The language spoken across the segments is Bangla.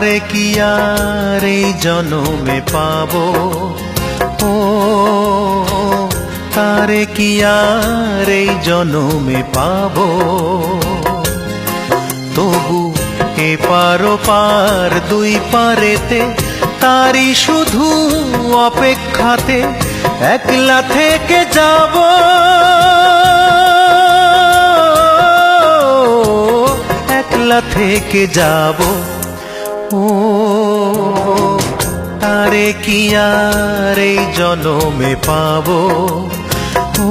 তারে কি আর এই জনমে পাবো, ও তারে কি আর এই জনমে পাবো। তবু এপার ওপার দুই পারেতে তারি শুধু অপেক্ষাতে একলা থেকে যাব, একলা থেকে যাব। ও তারে কি আর এই জনমে পাবো, ও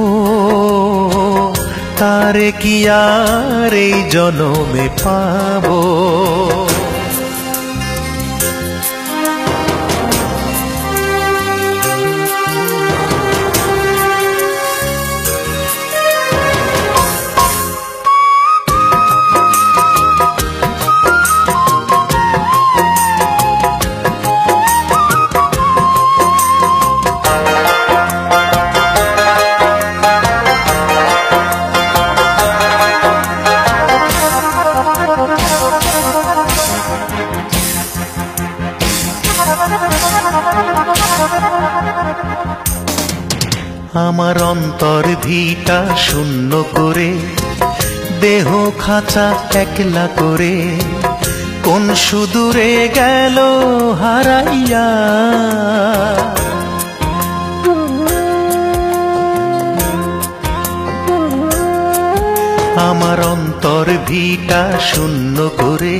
তারে কি আর এই জনমে পাবো। আমার অন্তর ভিটা শূন্য করে, দেহ খাঁচা একলা করে, কোন সুদূরে গেল হারাইয়া। আমার অন্তর ভিটা শূন্য করে,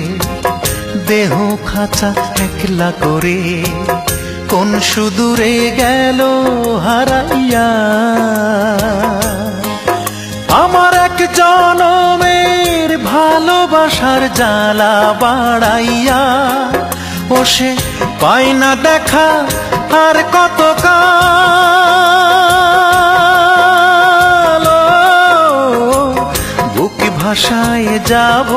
দেহ খাঁচা একলা করে, কোন সুদূরে গেল হারাইয়া। আমার এক জনমের ভালোবাসার জ্বালা বাড়াইয়া, ও সে পাই না দেখা আর কত কাল। বুক ভাষায় যাব,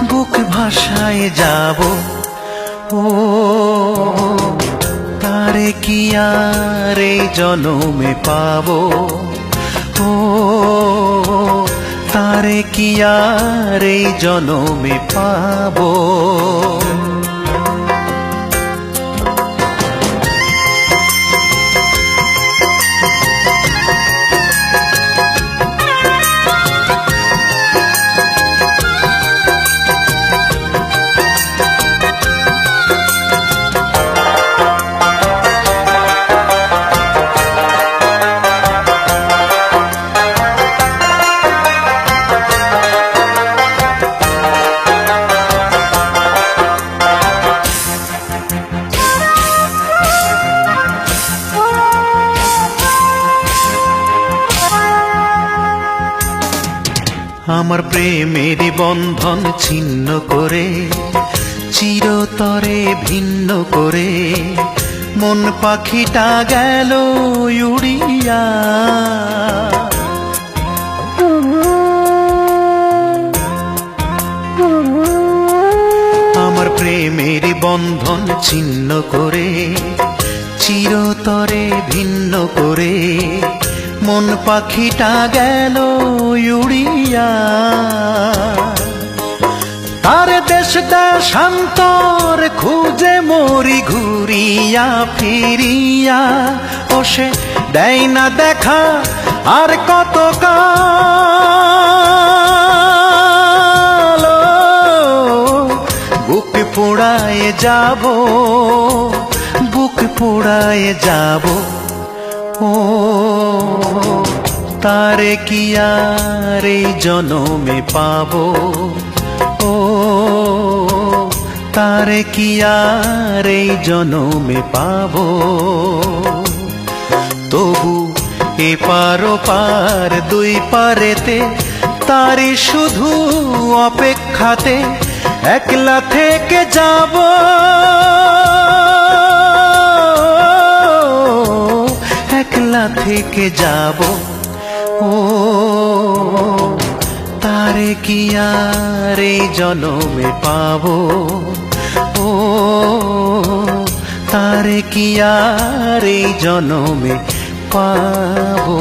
বুক ভাষায় যাব। ও তারে কি আর এই জনমে পাবো, ও তারে কি আর এই জনমে পাবো। আমার প্রেমের বন্ধন ছিন্ন করে, চিরতরে ভিন্ন করে, মন পাখিটা গেল উড়িয়া। আমার প্রেমের বন্ধন ছিন্ন করে, চিরতরে ভিন্ন করে, মন পাখিটা গেল উড়িয়া। তার দেশ দেশান্তর খুঁজে মরি ঘুরিয়া ফিরিয়া, ও সে দেয় না দেখা আর কত কাল। বুক পোড়ায় যাব, বুক পোড়ায় যাব। ও তারে কি আর এই জনমে পাবো, ও তারে কি আর এই জনমে পাবো। তবু এপার ওপার দুই পারেতে তারি শুধু অপেক্ষাতে একলা থেকে যাব, একলা থেকে যাব। ও তারে কি আর এই জনমে পাবো, ও তারে কি আর এই জনমে পাবো।